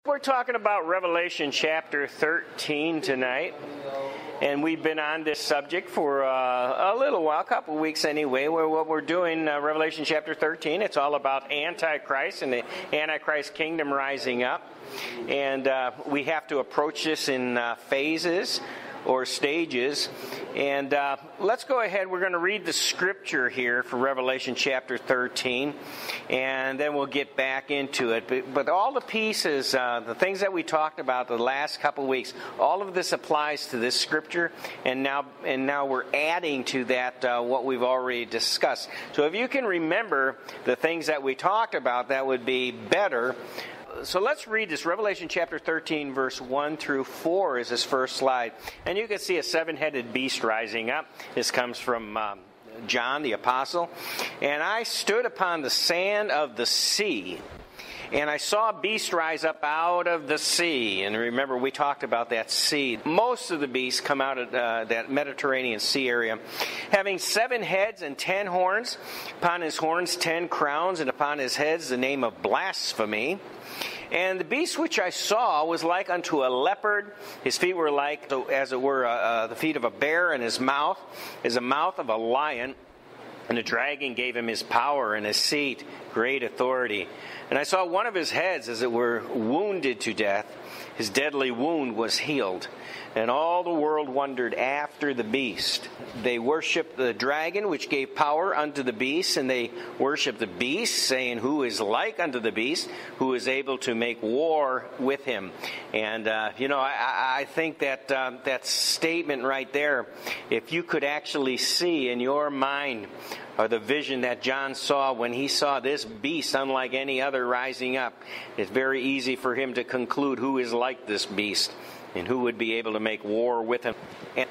We're talking about Revelation chapter 13 tonight, and we've been on this subject for a little while, a couple of weeks anyway, where what we're doing, Revelation chapter 13, it's all about Antichrist and the Antichrist kingdom rising up, and we have to approach this in phases or stages. And let's go ahead. We're going to read the scripture here for Revelation chapter 13, and then we'll get back into it. But all the pieces, the things that we talked about the last couple of weeks, all of this applies to this scripture, and now we're adding to that what we've already discussed. So if you can remember the things that we talked about, that would be better. So let's read this. Revelation chapter 13, verse 1 through 4 is this first slide. And you can see a seven-headed beast rising up. This comes from John the Apostle. And I stood upon the sand of the sea, and I saw a beast rise up out of the sea. And remember, we talked about that sea. Most of the beasts come out of that Mediterranean Sea area, having 7 heads and 10 horns. Upon his horns 10 crowns, and upon his heads the name of blasphemy. And the beast which I saw was like unto a leopard. His feet were like, as it were, the feet of a bear, and his mouth is the mouth of a lion. And the dragon gave him his power and his seat, great authority. And I saw one of his heads, as it were, wounded to death. His deadly wound was healed. And all the world wondered after the beast. They worshipped the dragon, which gave power unto the beast, and they worshipped the beast, saying, Who is like unto the beast, who is able to make war with him? And, I think that that statement right there, if you could actually see in your mind, or the vision that John saw when he saw this beast, unlike any other, rising up, it's very easy for him to conclude who is like this beast and who would be able to make war with him.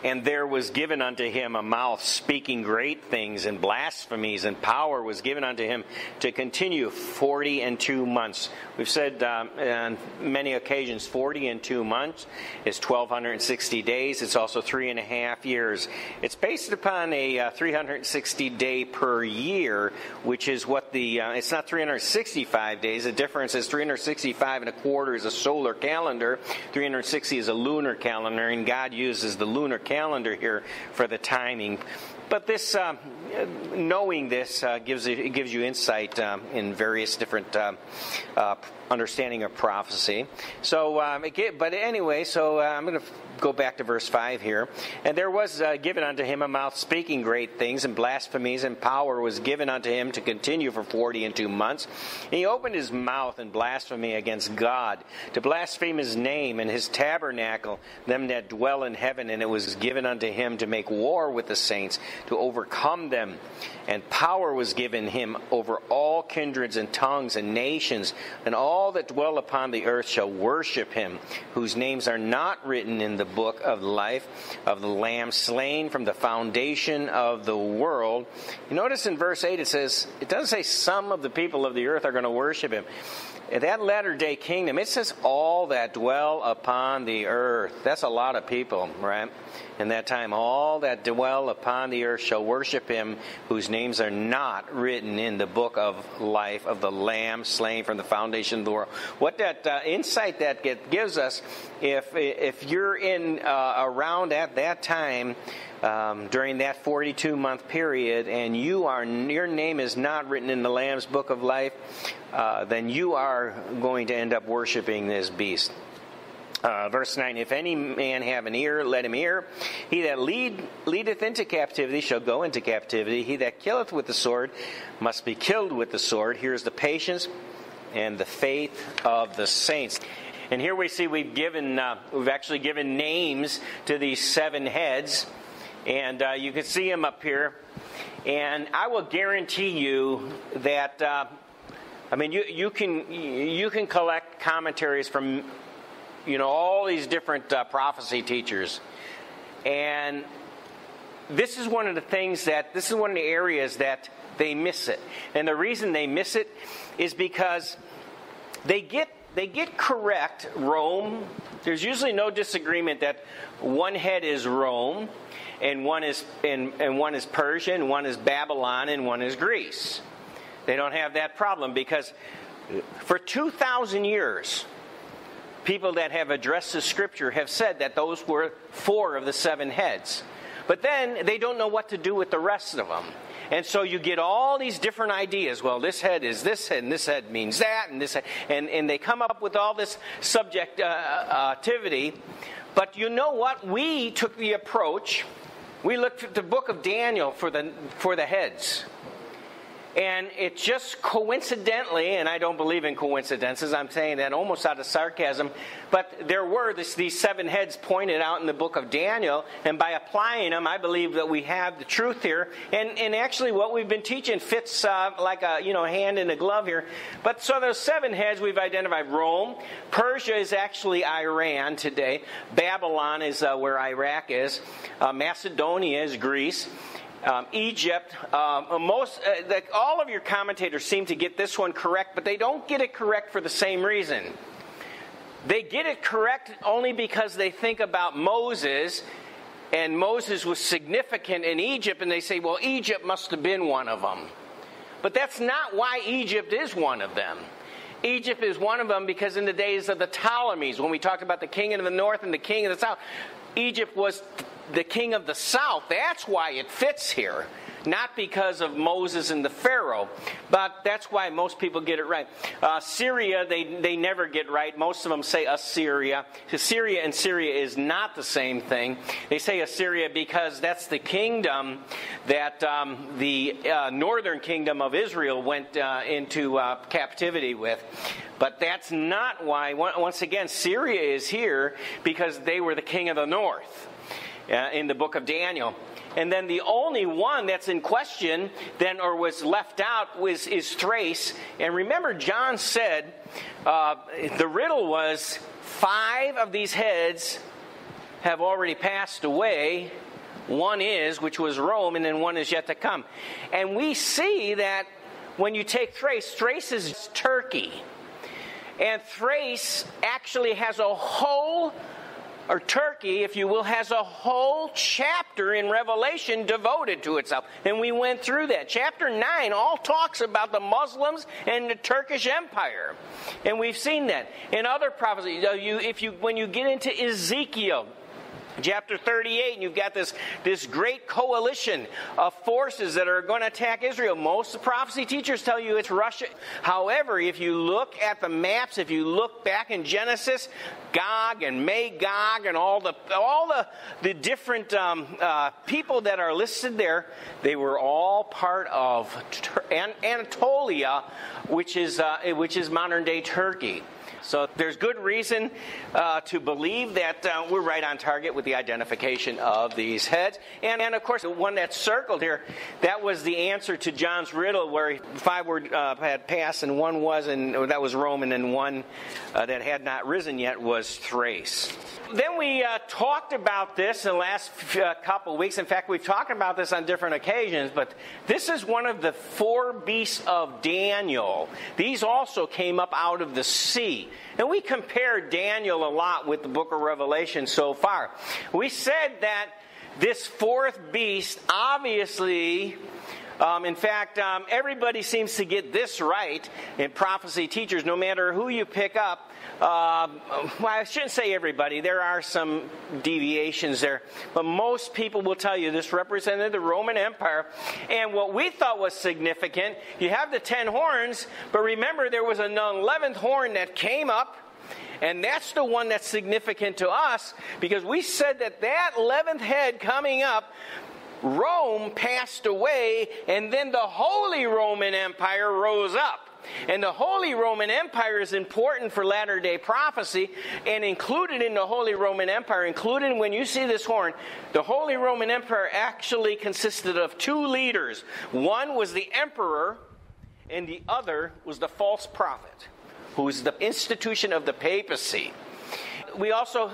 And there was given unto him a mouth speaking great things and blasphemies, and power was given unto him to continue 42 months. We've said on many occasions 42 months is 1,260 days. It's also 3.5 years. It's based upon a 360 day per year, which is what it's not 365 days. The difference is 365 and a quarter is a solar calendar. 360 is a lunar calendar, and God uses the lunar calendar here for the timing. But this, knowing this, gives you insight in various different understanding of prophecy. So, but anyway, I'm going to go back to verse 5 here. And there was given unto him a mouth speaking great things and blasphemies, and power was given unto him to continue for 42 months. And he opened his mouth in blasphemy against God, to blaspheme his name and his tabernacle, them that dwell in heaven. And it was given unto him to make war with the saints, to overcome them. And power was given him over all kindreds and tongues and nations, and all that dwell upon the earth shall worship him, whose names are not written in the book of life of the Lamb slain from the foundation of the world. You notice in verse 8 it doesn't say some of the people of the earth are going to worship him. In that latter-day kingdom, it says all that dwell upon the earth. That's a lot of people, right? In that time, all that dwell upon the earth shall worship him, whose names are not written in the book of life of the Lamb slain from the foundation of the world. What that insight that gives us, if you're in around at that time, during that 42-month period, and your name is not written in the Lamb's book of life, then you are going to end up worshiping this beast. Verse 9, if any man have an ear, let him hear. He that leadeth into captivity shall go into captivity. He that killeth with the sword must be killed with the sword. Here's the patience and the faith of the saints. And here we see we've actually given names to these 7 heads. And you can see them up here. And I will guarantee you that, you can collect commentaries from, all these different prophecy teachers. And this is one of the areas that they miss it. And the reason they miss it is because they get correct Rome. There's usually no disagreement that one head is Rome, and one is Persia, and one is Babylon, and one is Greece. They don't have that problem because for 2,000 years, people that have addressed the Scripture have said that those were 4 of the 7 heads. But then they don't know what to do with the rest of them. And so you get all these different ideas. Well, this head is this head, and this head means that, and this head, and they come up with all this subjectivity. But you know what? We took the approach. We looked at the book of Daniel for the heads. And it just coincidentally, and I don't believe in coincidences, I'm saying that almost out of sarcasm, but there were these 7 heads pointed out in the book of Daniel, and by applying them, I believe that we have the truth here. And actually what we've been teaching fits like a hand in a glove here. But so those 7 heads we've identified: Rome, Persia is actually Iran today, Babylon is where Iraq is, Macedonia is Greece, Egypt. All of your commentators seem to get this one correct, but they don't get it correct for the same reason. They get it correct only because they think about Moses, and Moses was significant in Egypt, and they say, well, Egypt must have been one of them. But that's not why Egypt is one of them. Egypt is one of them because in the days of the Ptolemies, when we talked about the king of the north and the king of the south, Egypt was the king of the south. That's why it fits here. Not because of Moses and the Pharaoh. But that's why most people get it right. Syria, they never get right. Most of them say Assyria. Syria and Syria is not the same thing. They say Assyria because that's the kingdom that the northern kingdom of Israel went into captivity with. But that's not why. Once again, Syria is here because they were the king of the north in the book of Daniel. And then the only one that's in question then, or was left out, is Thrace. And remember, John said the riddle was 5 of these heads have already passed away. One is, which was Rome, and then one is yet to come. And we see that when you take Thrace, Thrace is Turkey. And Thrace actually has a whole, or Turkey, if you will, has a whole chapter in Revelation devoted to itself. And we went through that. Chapter 9 all talks about the Muslims and the Turkish Empire. And we've seen that. In other prophecies, when you get into Ezekiel, chapter 38, and you've got this great coalition of forces that are going to attack Israel. Most of the prophecy teachers tell you it's Russia. However, if you look at the maps, if you look back in Genesis, Gog and Magog and all the different people that are listed there, they were all part of Anatolia, which is modern day Turkey. So there's good reason to believe that we're right on target with the identification of these heads. And of course, the one that's circled here, that was the answer to John's riddle where 5 had passed and one was, and that was Rome, and then one that had not risen yet was Thrace. Then we talked about this in the last couple of weeks. In fact, we've talked about this on different occasions, but this is one of the 4 beasts of Daniel. These also came up out of the sea. And we compared Daniel a lot with the book of Revelation so far. We said that this 4th beast, obviously, in fact, everybody seems to get this right in prophecy teachers, no matter who you pick up. Well, I shouldn't say everybody. There are some deviations there. But most people will tell you this represented the Roman Empire. And what we thought was significant, you have the 10 horns, but remember there was an 11th horn that came up. And that's the one that's significant to us because we said that 11th head coming up, Rome passed away, and then the Holy Roman Empire rose up. And the Holy Roman Empire is important for latter-day prophecy, and included in the Holy Roman Empire, included when you see this horn, the Holy Roman Empire actually consisted of 2 leaders. One was the emperor, and the other was the false prophet, who is the institution of the papacy. We also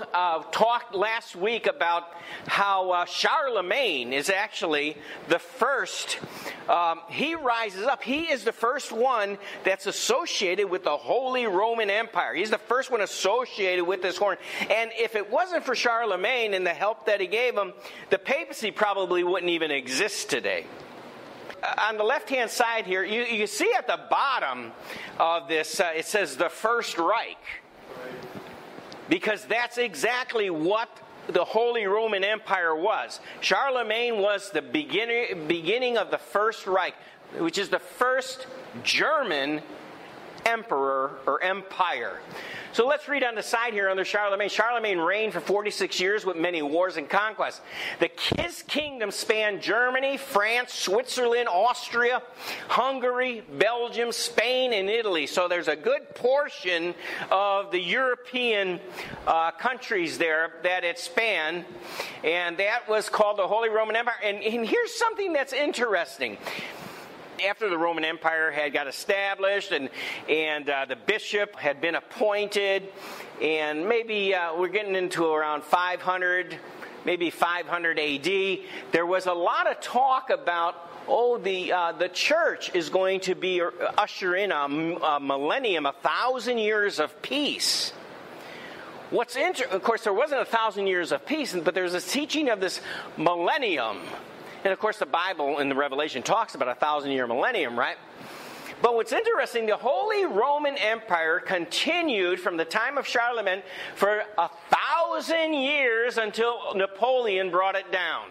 talked last week about how Charlemagne is actually the first. He rises up. He is the first one that's associated with the Holy Roman Empire. He's the first one associated with this horn. And if it wasn't for Charlemagne and the help that he gave him, the papacy probably wouldn't even exist today. On the left-hand side here, you see at the bottom of this, it says the First Reich. because that's exactly what the Holy Roman Empire was. Charlemagne was the beginning of the First Reich, which is the first German emperor or empire. So let's read on the side here under Charlemagne. Charlemagne reigned for 46 years with many wars and conquests. His kingdom spanned Germany, France, Switzerland, Austria, Hungary, Belgium, Spain, and Italy. So there's a good portion of the European countries there that it spanned. And that was called the Holy Roman Empire. And here's something that's interesting. After the Roman Empire had got established and the bishop had been appointed, and maybe we're getting into around 500, maybe 500 AD, there was a lot of talk about, the church is going to be usher in a millennium, 1,000 years of peace. Of course, there wasn't 1,000 years of peace, but there's this teaching of this millennium. And of course, the Bible in the Revelation talks about 1,000-year millennium, right? But what's interesting, the Holy Roman Empire continued from the time of Charlemagne for 1,000 years until Napoleon brought it down.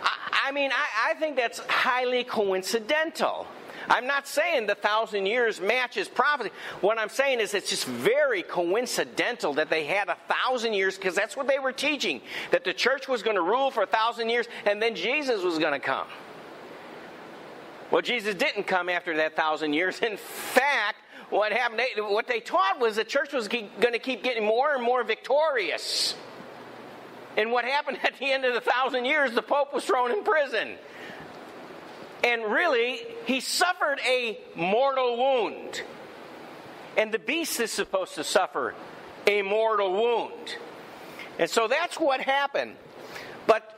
I think that's highly coincidental. I'm not saying the 1,000 years matches prophecy. What I'm saying is it's just very coincidental that they had 1,000 years, because that's what they were teaching, that the church was going to rule for 1,000 years and then Jesus was going to come. Well, Jesus didn't come after that 1,000 years. In fact, what happened? What they taught was the church was going to keep getting more and more victorious. And what happened at the end of the 1,000 years? The Pope was thrown in prison. And really, he suffered a mortal wound. And the beast is supposed to suffer a mortal wound. And so that's what happened. But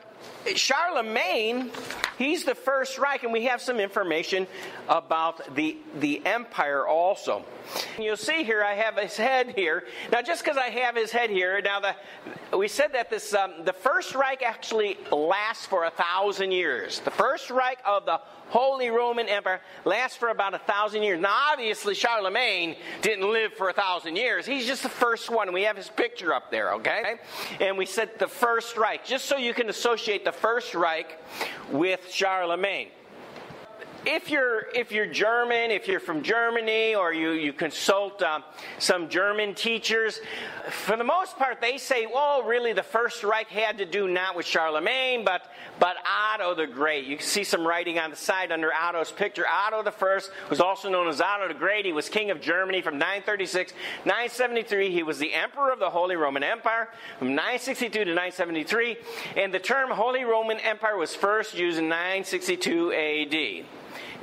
Charlemagne, he's the First Reich, and we have some information about the empire also. And you'll see here, I have his head here. Now, just because I have his head here, we said that the First Reich actually lasts for 1,000 years. The First Reich of the Holy Roman Empire lasts for about 1,000 years. Now, obviously, Charlemagne didn't live for 1,000 years. He's just the first one. We have his picture up there, okay? And we said the First Reich, just so you can associate the First Reich with Charlemagne. If you're German, if you're from Germany, or you consult some German teachers, for the most part they say, well, really the First Reich had to do not with Charlemagne, but Otto the Great. You can see some writing on the side under Otto's picture. Otto the First was also known as Otto the Great. He was king of Germany from 936 to 973. He was the emperor of the Holy Roman Empire from 962 to 973. And the term Holy Roman Empire was first used in 962 AD.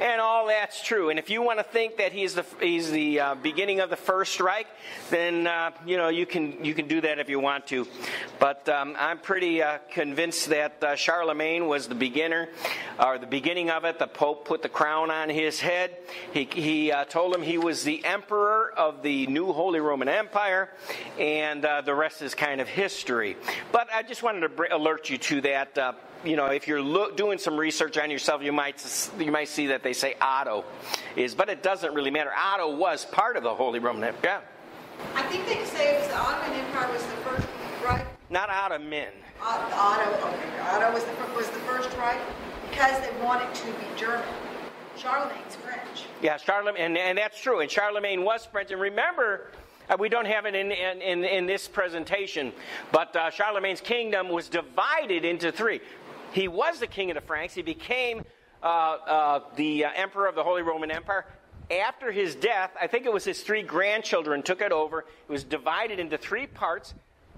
And all that's true. And if you want to think that he's the beginning of the First Reich, then you can do that if you want to. But I'm pretty convinced that Charlemagne was the beginning of it. The Pope put the crown on his head. He told him he was the emperor of the new Holy Roman Empire, and the rest is kind of history. But I just wanted to alert you to that. If you're doing some research on yourself, you might see that they say Otto is, but it doesn't really matter. Otto was part of the Holy Roman Empire. Yeah. I think they say it was the Ottoman Empire was the first, right? Not Ottoman. Otto was the first, right? Because they wanted to be German. Charlemagne's French. Yeah, Charlemagne, and that's true. And Charlemagne was French. And remember, we don't have it in this presentation, but Charlemagne's kingdom was divided into three. He was the king of the Franks. He became the emperor of the Holy Roman Empire. After his death, I think it was his three grandchildren took it over. It was divided into three parts.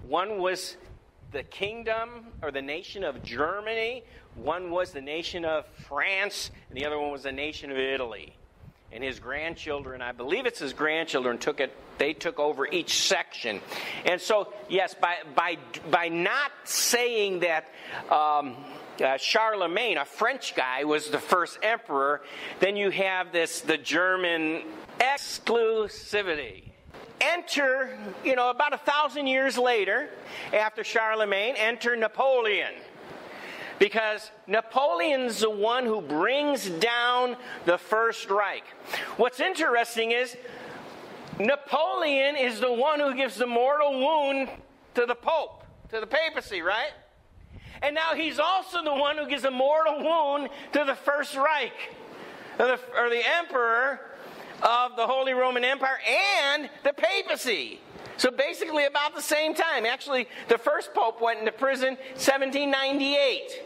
One was the kingdom or the nation of Germany. One was the nation of France. And the other one was the nation of Italy. And his grandchildren, I believe it's his grandchildren, they took over each section. And so, yes, by not saying that Charlemagne, a French guy, was the first emperor, then you have the German exclusivity. Enter, about 1,000 years later, after Charlemagne, enter Napoleon. Because Napoleon's the one who brings down the First Reich. What's interesting is Napoleon is the one who gives the mortal wound to the Pope, to the papacy, right? And now he's also the one who gives a mortal wound to the First Reich, or the emperor of the Holy Roman Empire and the papacy. So basically about the same time. Actually, the first pope went into prison 1798.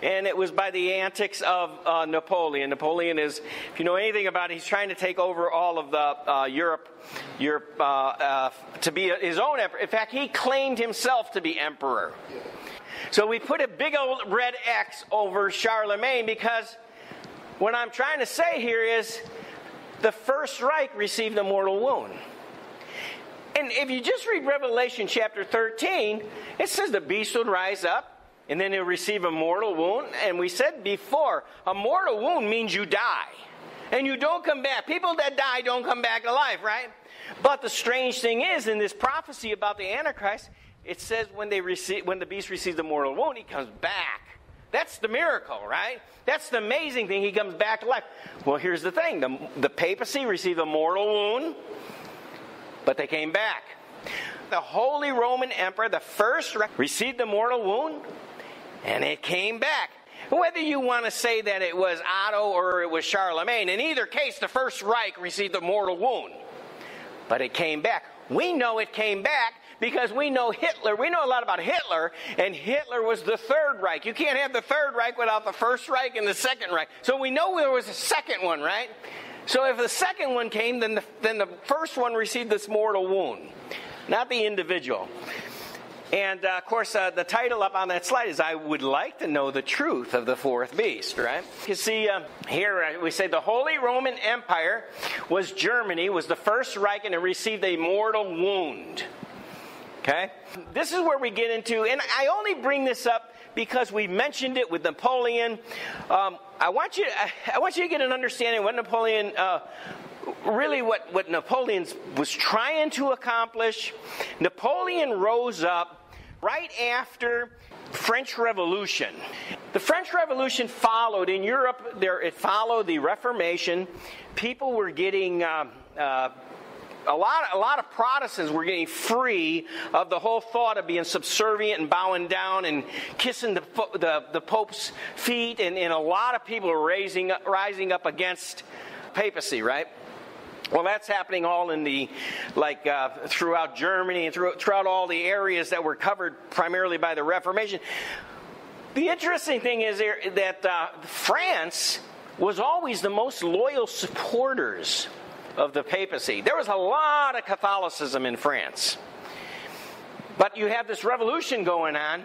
And it was by the antics of Napoleon. Napoleon is, if you know anything about it, he's trying to take over all of the Europe to be his own emperor. In fact, he claimed himself to be emperor. So we put a big old red X over Charlemagne, because what I'm trying to say here is the First Reich received a mortal wound. And if you just read Revelation chapter 13, it says the beast would rise up, and then he'll receive a mortal wound. And we said before, a mortal wound means you die. And you don't come back. People that die don't come back to life, right? But the strange thing is, in this prophecy about the Antichrist, it says when the beast receives the mortal wound, he comes back. That's the miracle, right? That's the amazing thing. He comes back to life. Well, here's the thing. The papacy received a mortal wound, but they came back. The Holy Roman Emperor, the First Reich, received the mortal wound, and it came back. Whether you want to say that it was Otto or it was Charlemagne, in either case, the First Reich received a mortal wound. But it came back. We know it came back because we know Hitler. We know a lot about Hitler, and Hitler was the Third Reich. You can't have the Third Reich without the First Reich and the Second Reich. So we know there was a second one, right? So if the second one came, then the first one received this mortal wound, not the individual. And, of course, the title up on that slide is, I would like to know the truth of the fourth beast, right? You see, here we say the Holy Roman Empire was Germany, was the First Reich, and it received a mortal wound. Okay? This is where we get into, and I only bring this up because we mentioned it with Napoleon. I want you to get an understanding of what Napoleon... really what Napoleon was trying to accomplish. Napoleon rose up right after French Revolution. The French Revolution followed in Europe. It followed the Reformation. People were getting a lot of Protestants were getting free of the whole thought of being subservient and bowing down and kissing the Pope's feet, and a lot of people were rising up against papacy, right? Well, that's happening all in throughout Germany and throughout all the areas that were covered primarily by the Reformation. The interesting thing is that France was always the most loyal supporters of the papacy. There was a lot of Catholicism in France. But you have this revolution going on,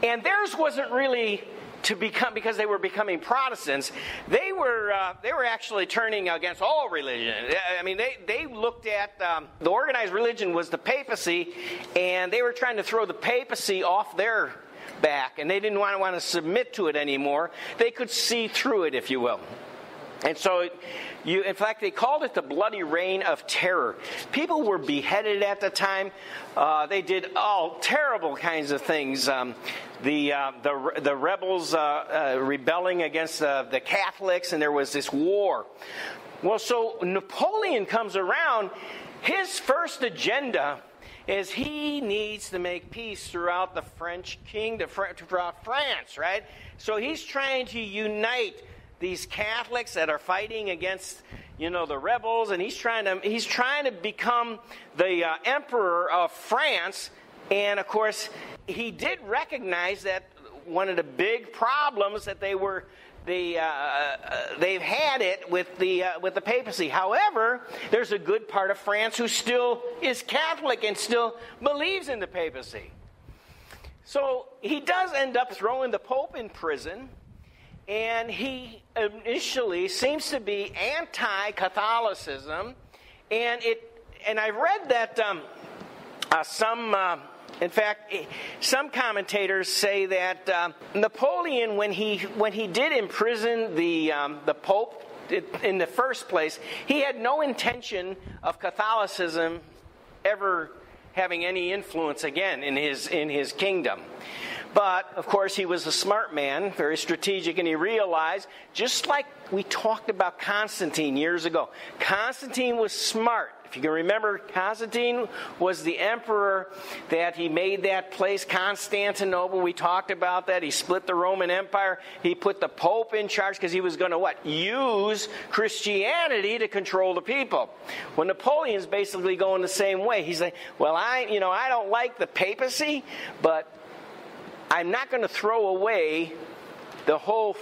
and theirs wasn't really to become, because they were becoming Protestants, they were actually turning against all religion. I mean, they looked at the organized religion was the papacy, and they were trying to throw the papacy off their back, and they didn't want to submit to it anymore. They could see through it, if you will. And so, in fact, they called it the Bloody Reign of Terror. People were beheaded at the time. They did all terrible kinds of things. The rebels rebelling against the Catholics, and there was this war. Well, so Napoleon comes around. His first agenda is he needs to make peace throughout the French kingdom, throughout France, right? So he's trying to unite these Catholics that are fighting against, the rebels, and he's trying to become the emperor of France. And of course, he did recognize that one of the big problems that they've had it with the papacy. However, there's a good part of France who still is Catholic and still believes in the papacy. So he does end up throwing the Pope in prison. And he initially seems to be anti-Catholicism, and I read that some commentators say that Napoleon, when he did imprison the Pope in the first place, he had no intention of Catholicism ever having any influence again in his kingdom. But, of course, he was a smart man, very strategic, and he realized, just like we talked about Constantine years ago, Constantine was smart. If you can remember, Constantine was the emperor that he made that place, Constantinople. We talked about that. He split the Roman Empire. He put the Pope in charge because he was going to what? Use Christianity to control the people. Well, Napoleon's basically going the same way. He's like, well, I don't like the papacy, but I'm not going to throw away the whole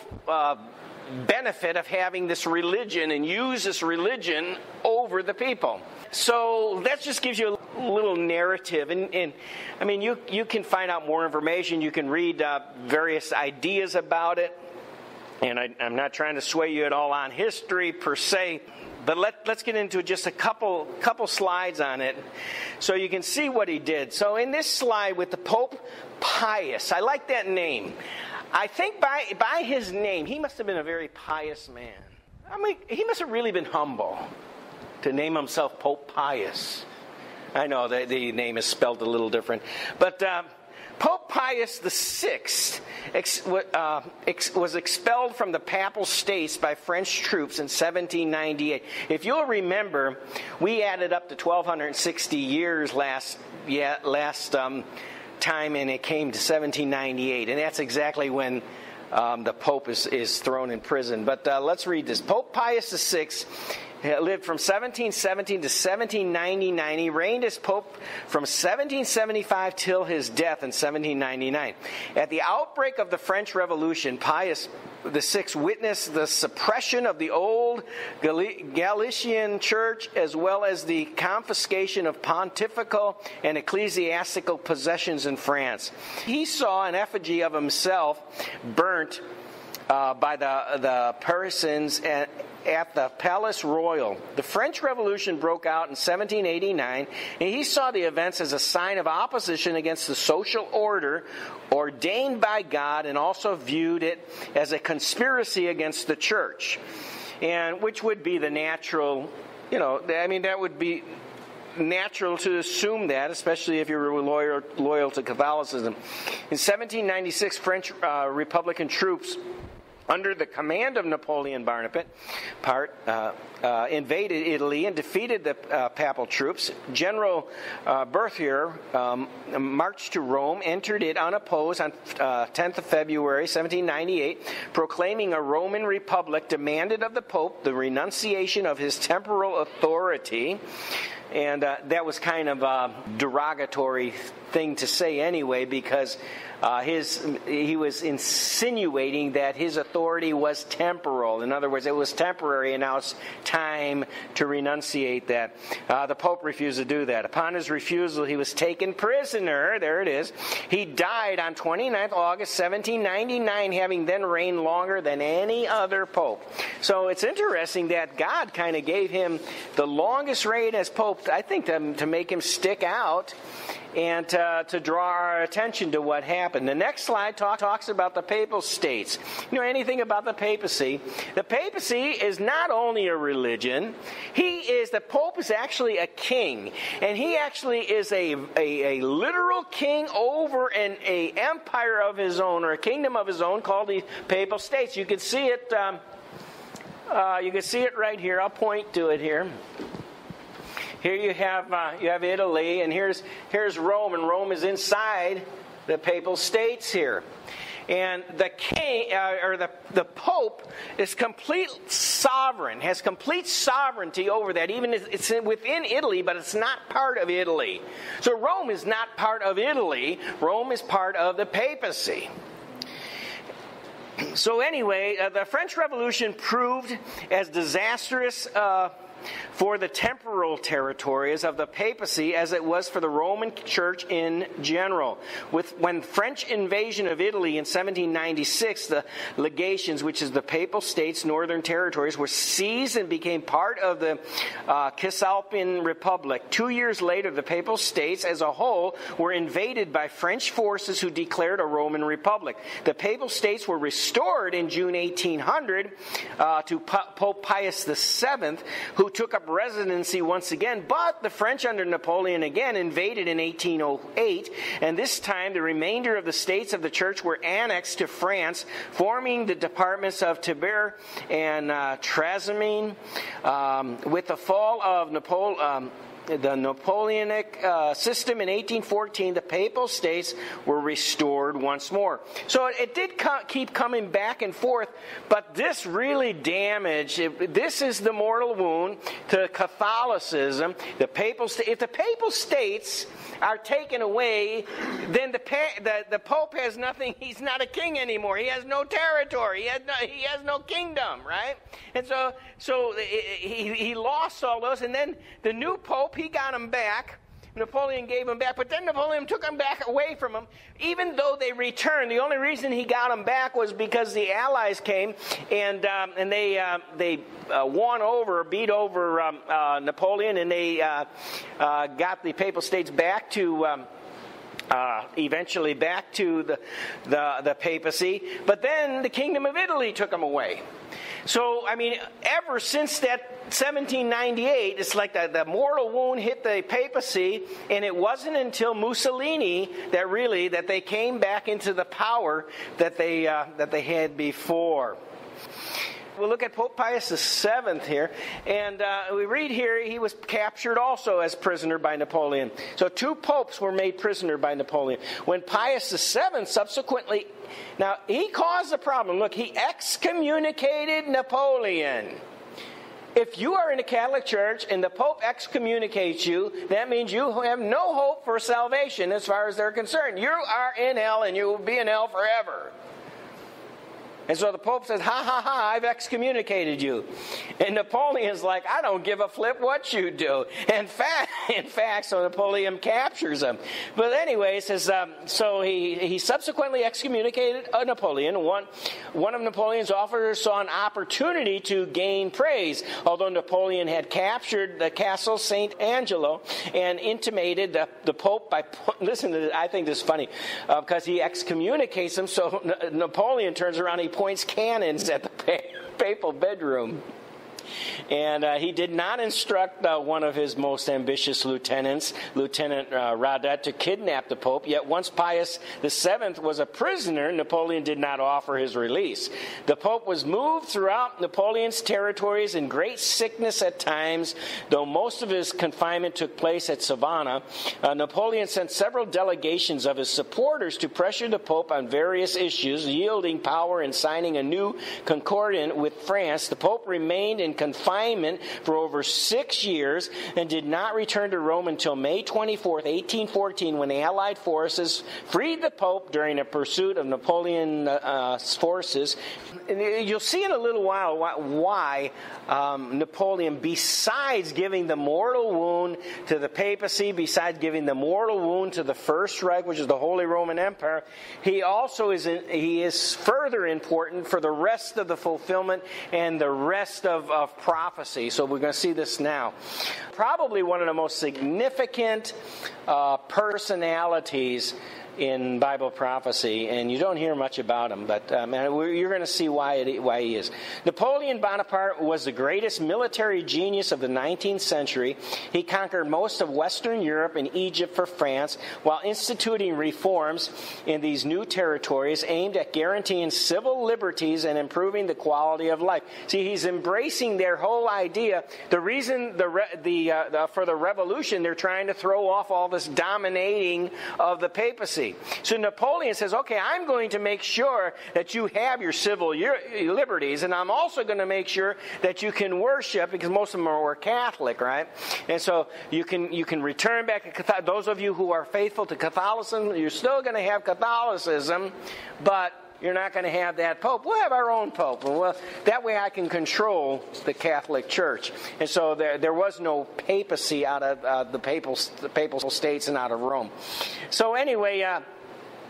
benefit of having this religion and use this religion over the people. So that just gives you a little narrative. And I mean, you can find out more information. You can read various ideas about it. And I'm not trying to sway you at all on history per se. But let's get into just a couple slides on it so you can see what he did. So in this slide with the Pope Pius, I like that name. I think by his name, he must have been a very pious man. I mean, he must have really been humble to name himself Pope Pius. I know that the name is spelled a little different. But Pope Pius VI was expelled from the Papal States by French troops in 1798. If you'll remember, we added up to 1,260 years last time, and it came to 1798, and that's exactly when the Pope is thrown in prison. But let's read this. Pope Pius VI lived from 1717 to 1799. He reigned as Pope from 1775 till his death in 1799. At the outbreak of the French Revolution, Pius VI witnessed the suppression of the old Galician church as well as the confiscation of pontifical and ecclesiastical possessions in France. He saw an effigy of himself burnt by the Parisians at the Palace Royal. The French Revolution broke out in 1789, and he saw the events as a sign of opposition against the social order ordained by God, and also viewed it as a conspiracy against the church, and which would be the natural, that would be natural to assume that, especially if you were loyal to Catholicism. In 1796, French Republican troops under the command of Napoleon Bonaparte, invaded Italy and defeated the papal troops. General Berthier marched to Rome, entered it unopposed on 10th of February 1798, proclaiming a Roman republic, demanded of the Pope the renunciation of his temporal authority. And that was kind of a derogatory thing to say anyway, because he was insinuating that his authority was temporal. In other words, it was temporary, and now it's time to renunciate that. The Pope refused to do that. Upon his refusal, he was taken prisoner. There it is. He died on 29th August 1799, having then reigned longer than any other pope. So it's interesting that God kind of gave him the longest reign as pope, I think, to make him stick out and to draw our attention to what happened. The next slide talks about the Papal States. You know anything about the papacy? The papacy is not only a religion. The Pope is actually a king, and he actually is a literal king over an empire of his own, or a kingdom of his own, called the Papal States. You can see it. You can see it right here. I'll point to it here. Here you have Italy, and here's Rome, and Rome is inside the Papal States here. And the king, the Pope, is complete sovereign, has complete sovereignty over that. Even it's within Italy, but it's not part of Italy. So Rome is not part of Italy. Rome is part of the papacy. So anyway, the French Revolution proved as disastrous for the temporal territories of the papacy as it was for the Roman Church in general. When French invasion of Italy in 1796, the legations, which is the Papal States, northern territories, were seized and became part of the Cisalpine Republic. 2 years later, the Papal States as a whole were invaded by French forces who declared a Roman Republic. The Papal States were restored in June 1800 to Pope Pius VII, who took up residency once again, but the French under Napoleon again invaded in 1808, and this time the remainder of the states of the church were annexed to France, forming the departments of Tibur and Trasimene. With the fall of the Napoleonic system in 1814, the Papal States were restored once more. So it did keep coming back and forth, but this really damaged. This is the mortal wound to Catholicism. If the Papal States are taken away, then the Pope has nothing. He's not a king anymore. He has no territory. He has no kingdom, right? And so he lost all those, and then the new Pope, he got him back. Napoleon gave him back, but then Napoleon took him back away from him. Even though they returned, the only reason he got him back was because the Allies came and they beat over Napoleon, and they got the Papal States back to. Eventually back to the papacy, but then the Kingdom of Italy took them away. So, I mean, ever since that 1798, it's like the mortal wound hit the papacy, and it wasn't until Mussolini that they came back into the power that they had before. We'll look at Pope Pius VII here, and we read here he was captured also as prisoner by Napoleon. So 2 popes were made prisoner by Napoleon. When Pius VII subsequently, now he caused a problem. Look, he excommunicated Napoleon. If you are in the Catholic Church and the Pope excommunicates you, that means you have no hope for salvation as far as they're concerned. You are in hell, and you will be in hell forever. And so the Pope says, ha, ha, ha, I've excommunicated you. And Napoleon's like, I don't give a flip what you do. In fact, so Napoleon captures him. But anyway, it says, so he subsequently excommunicated Napoleon. One of Napoleon's officers saw an opportunity to gain praise, although Napoleon had captured the castle St. Angelo and intimated the Pope by, listen to this, I think this is funny, because he excommunicates him, so Napoleon turns around, he points cannons at the papal bedroom. And he did not instruct one of his most ambitious lieutenants, Lieutenant Radet, to kidnap the Pope. Yet once Pius VII was a prisoner, Napoleon did not offer his release. The Pope was moved throughout Napoleon's territories in great sickness at times, though most of his confinement took place at Savannah. Napoleon sent several delegations of his supporters to pressure the Pope on various issues, yielding power and signing a new concordat with France. The Pope remained in confinement for over 6 years and did not return to Rome until May 24th, 1814, when the Allied forces freed the Pope during a pursuit of Napoleon's forces. And you'll see in a little while why Napoleon, besides giving the mortal wound to the papacy, besides giving the mortal wound to the First Reich, which is the Holy Roman Empire, he also is further important for the rest of the fulfillment and the rest of prophecy. So we're going to see this now. Probably one of the most significant personalities in Bible prophecy, and you don't hear much about him, but you're going to see why he is. Napoleon Bonaparte was the greatest military genius of the 19th century. He conquered most of Western Europe and Egypt for France, while instituting reforms in these new territories aimed at guaranteeing civil liberties and improving the quality of life. See, he's embracing their whole idea. The reason for the revolution, they're trying to throw off all this dominating of the papacy. So Napoleon says, okay, I'm going to make sure that you have your civil liberties, and I'm also going to make sure that you can worship, because most of them were Catholic, right? And so you can return back to Catholicism. Those of you who are faithful to Catholicism, you're still going to have Catholicism, but you're not going to have that Pope. We'll have our own Pope. Well, that way I can control the Catholic Church. And so there was no papacy out of the papal states and out of Rome. So anyway,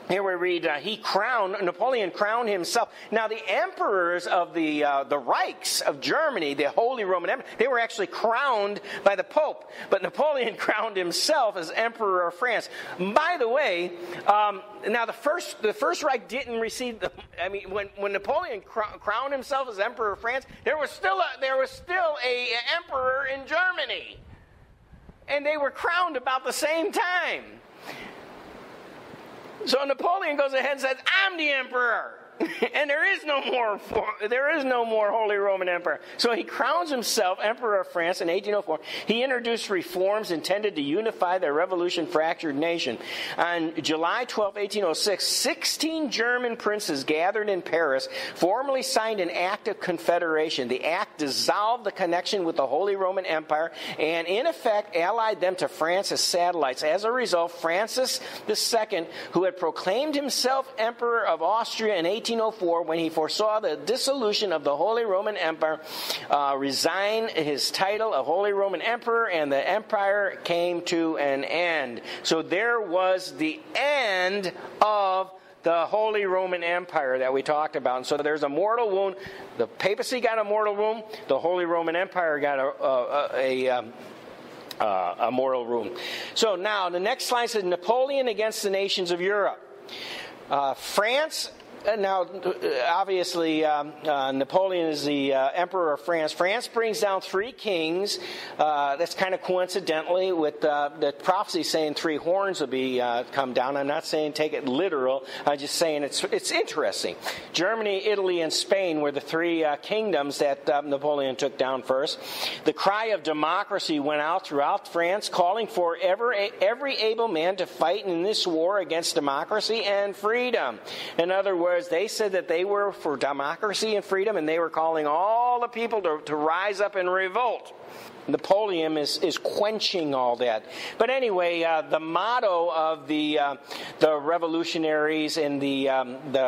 Here we read, Napoleon crowned himself. Now the emperors of the Reichs of Germany, the Holy Roman Empire, they were actually crowned by the Pope. But Napoleon crowned himself as Emperor of France. By the way, now the First Reich didn't receive when Napoleon crowned himself as Emperor of France, there was still a emperor in Germany. And they were crowned about the same time. So Napoleon goes ahead and says, I'm the emperor. And there is no more Holy Roman Emperor. So he crowns himself Emperor of France in 1804. He introduced reforms intended to unify the revolution-fractured nation. On July 12, 1806, 16 German princes gathered in Paris formally signed an Act of Confederation. The act dissolved the connection with the Holy Roman Empire and, in effect, allied them to France as satellites. As a result, Francis II, who had proclaimed himself Emperor of Austria in 1804, when he foresaw the dissolution of the Holy Roman Empire, resigned his title of Holy Roman Emperor, and the empire came to an end. So there was the end of the Holy Roman Empire that we talked about. And so there's a mortal wound. The papacy got a mortal wound. The Holy Roman Empire got a mortal wound. So now the next slide says Napoleon against the nations of Europe. France. Now, obviously, Napoleon is the emperor of France. France brings down 3 kings. That's kind of coincidentally with the prophecy saying 3 horns will be come down. I'm not saying take it literal. I'm just saying it's interesting. Germany, Italy, and Spain were the 3 kingdoms that Napoleon took down first. The cry of democracy went out throughout France, calling for every able man to fight in this war against democracy and freedom. In other words, they said that they were for democracy and freedom, and they were calling all the people to rise up and revolt. Napoleon is quenching all that. But anyway, the motto of the revolutionaries in the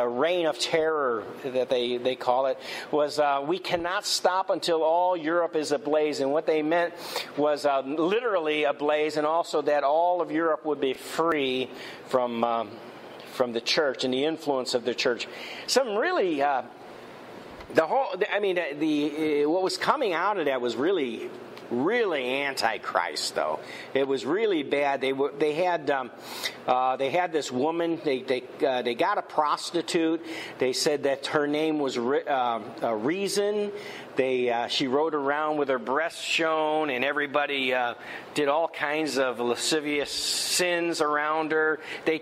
reign of terror that they call it was, we cannot stop until all Europe is ablaze. And what they meant was literally ablaze, and also that all of Europe would be free from the church and the influence of the church. Some really, what was coming out of that was really Antichrist, though. It was really bad. They had this woman. They got a prostitute. They said that her name was Reason. She rode around with her breasts shown, and everybody did all kinds of lascivious sins around her. They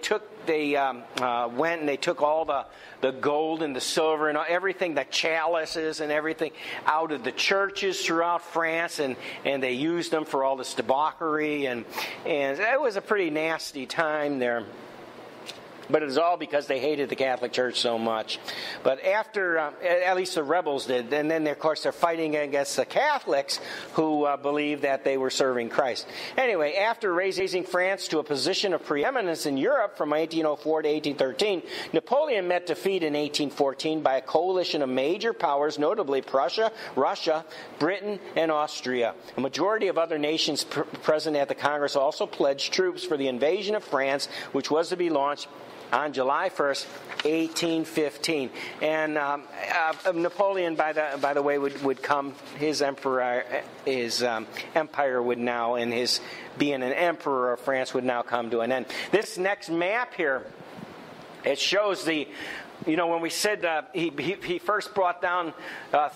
went and they took all the gold and the silver and everything, the chalices and everything, out of the churches throughout France, and they used them for all this debauchery, and it was a pretty nasty time there. But it was all because they hated the Catholic Church so much. But after, at least the rebels did, and then of course they're fighting against the Catholics who believed that they were serving Christ. Anyway, after raising France to a position of preeminence in Europe from 1804 to 1813, Napoleon met defeat in 1814 by a coalition of major powers, notably Prussia, Russia, Britain, and Austria. A majority of other nations present at the Congress also pledged troops for the invasion of France, which was to be launched on July 1st, 1815. And Napoleon, by the way, would come. His empire would now, and his being an emperor of France, would now come to an end. This next map here, it shows when we said he first brought down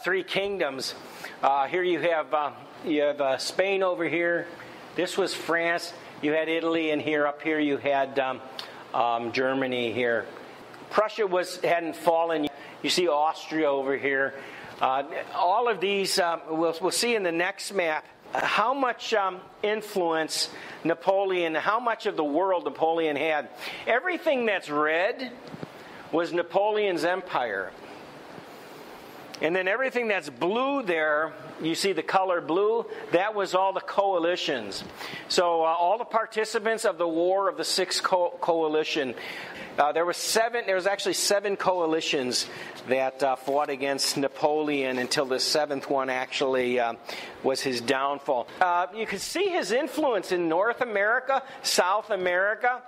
3 kingdoms. Here you have Spain over here. This was France. You had Italy, and up here you had Germany here. Prussia hadn't fallen. You see Austria over here. All of these, we'll see in the next map how much influence Napoleon, how much of the world Napoleon had. Everything that's red was Napoleon's empire. And then everything that's blue there You see the color blue? That was all the coalitions. So all the participants of the War of the Six Coalition. There was actually 7 coalitions that fought against Napoleon until the 7th one actually was his downfall. You can see his influence in North America, South America,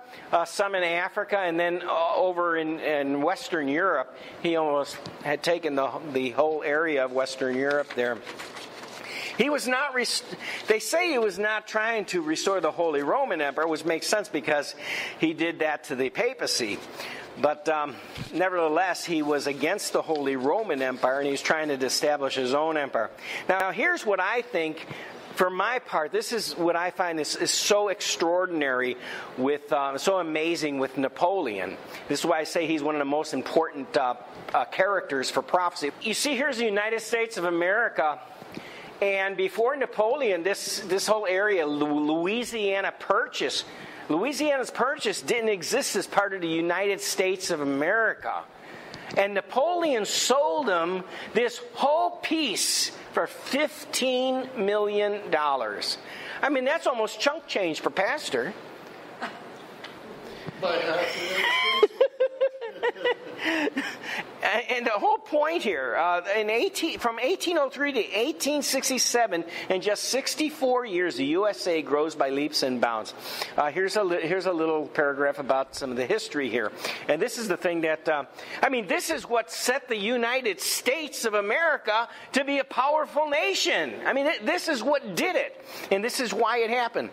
some in Africa, and then over in Western Europe. He almost had taken the whole area of Western Europe there. He was not. They say he was not trying to restore the Holy Roman Empire, which makes sense because he did that to the Papacy. But nevertheless, he was against the Holy Roman Empire, and he's trying to establish his own empire. Now, here's what I think. For my part, this is what I find is so extraordinary so amazing with Napoleon. This is why I say he's one of the most important characters for prophecy. You see, here's the United States of America. And before Napoleon, this whole area, Louisiana Purchase, Louisiana's Purchase didn't exist as part of the United States of America. And Napoleon sold them this whole piece for $15 million. I mean, that's almost chunk change per pastor. But and the whole point here, from 1803 to 1867, in just 64 years, the USA grows by leaps and bounds. Here's a little paragraph about some of the history here. And this is the thing that, this is what set the United States of America to be a powerful nation. I mean, this is what did it. And this is why it happened.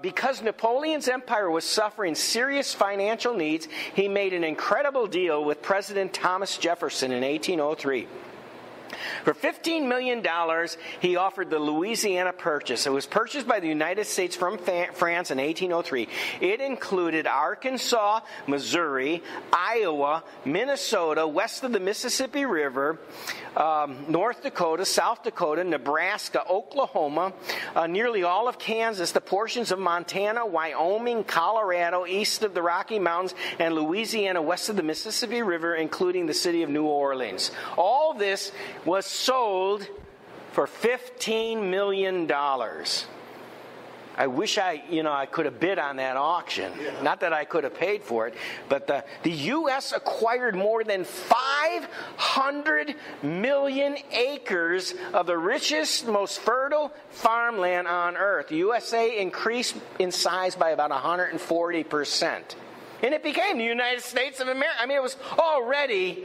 Because Napoleon's empire was suffering serious financial needs, he made an incredible deal with President Thomas Jefferson in 1803. For $15 million, he offered the Louisiana Purchase. It was purchased by the United States from France in 1803. It included Arkansas, Missouri, Iowa, Minnesota, west of the Mississippi River, North Dakota, South Dakota, Nebraska, Oklahoma, nearly all of Kansas, the portions of Montana, Wyoming, Colorado, east of the Rocky Mountains, and Louisiana, west of the Mississippi River, including the city of New Orleans. All this was sold for $15 million. I wish I could have bid on that auction. Yeah. Not that I could have paid for it, but the U.S. acquired more than 500 million acres of the richest, most fertile farmland on earth. The USA increased in size by about 140%. And it became the United States of America. I mean, it was already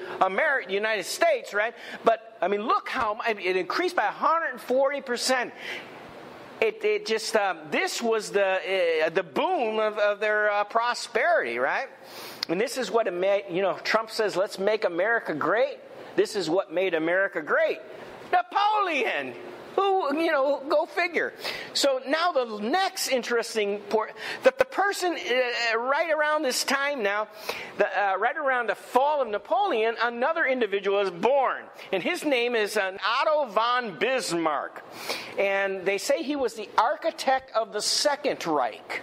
United States, right? But, look how it increased by 140%. It just, this was the boom of their prosperity, right? And this is what it made, Trump says, let's make America great. This is what made America great. Napoleon! Go figure. So now the next interesting part, the person right around this time now, right around the fall of Napoleon, another individual is born. And his name is Otto von Bismarck. And they say he was the architect of the Second Reich.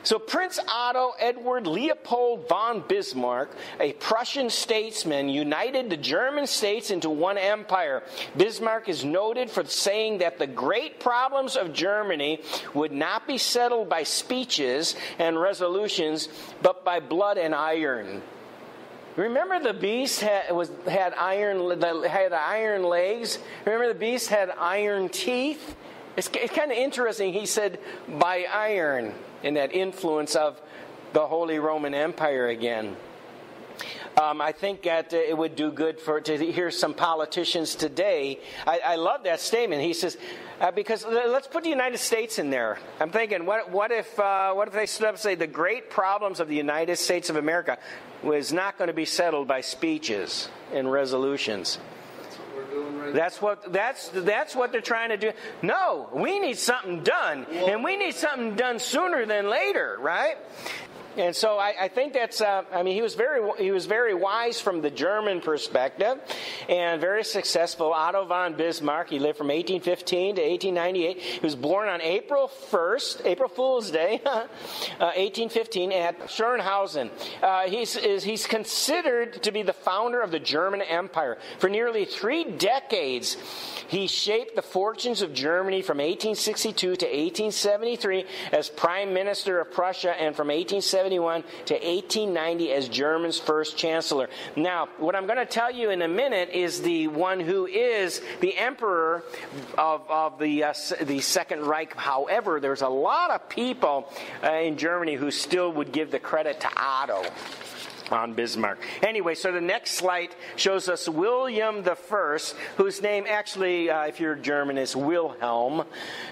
So Prince Otto Edward Leopold von Bismarck, a Prussian statesman, united the German states into one empire. Bismarck is noted for saying that the great problems of Germany would not be settled by speeches and resolutions, but by blood and iron. Remember the beast had iron legs? Remember the beast had iron teeth? It's kind of interesting. He said, by iron. And that influence of the Holy Roman Empire again. I think that it would do good to hear some politicians today. I love that statement. He says, because let's put the United States in there. I'm thinking, what if they stood up and say the great problems of the United States of America was not going to be settled by speeches and resolutions. That's what they're trying to do. No, we need something done, and we need something done sooner than later, right? And so I think that's, he was very wise from the German perspective and very successful. Otto von Bismarck, he lived from 1815 to 1898. He was born on April 1st, April Fool's Day, 1815 at Schönhausen. He's considered to be the founder of the German Empire. For nearly 3 decades, he shaped the fortunes of Germany from 1862 to 1873 as Prime Minister of Prussia, and from 1871 to 1890 as Germany's first chancellor. Now, what I'm going to tell you in a minute is the one who is the emperor of the Second Reich. However, there's a lot of people in Germany who still would give the credit to Otto von Bismarck. Anyway, so the next slide shows us William I, whose name actually, if you're German, is Wilhelm.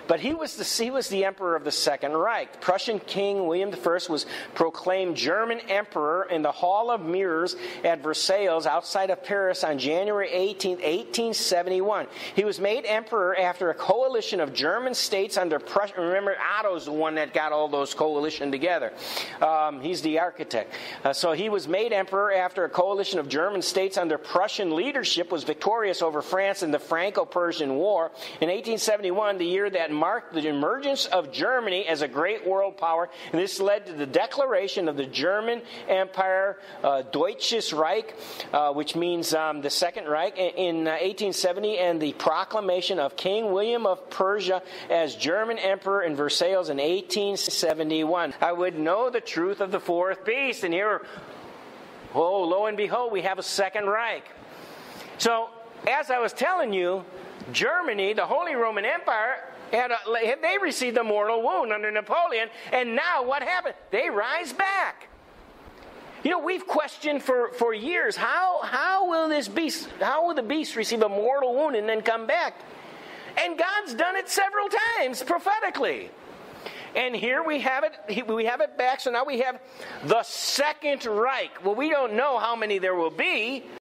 But he was the emperor of the Second Reich. Prussian King William I was proclaimed German emperor in the Hall of Mirrors at Versailles outside of Paris on January 18, 1871. He was made emperor after a coalition of German states under Prussia. Remember, Otto's the one that got all those coalition together. He's the architect. So he was made emperor after a coalition of German states under Prussian leadership was victorious over France in the Franco-Persian War. In 1871, the year that marked the emergence of Germany as a great world power, and this led to the declaration of the German Empire, Deutsches Reich, which means the Second Reich, in 1870, and the proclamation of King William of Prussia as German Emperor in Versailles in 1871. I would know the truth of the fourth beast, and here, oh, lo and behold, we have a Second Reich. So, as I was telling you, Germany, the Holy Roman Empire, they received a mortal wound under Napoleon, and now what happened? They rise back. You know, we've questioned for years, how will the beast receive a mortal wound and then come back? And God's done it several times prophetically. And here we have it back. So now we have the Second Reich. Well, we don't know how many there will be.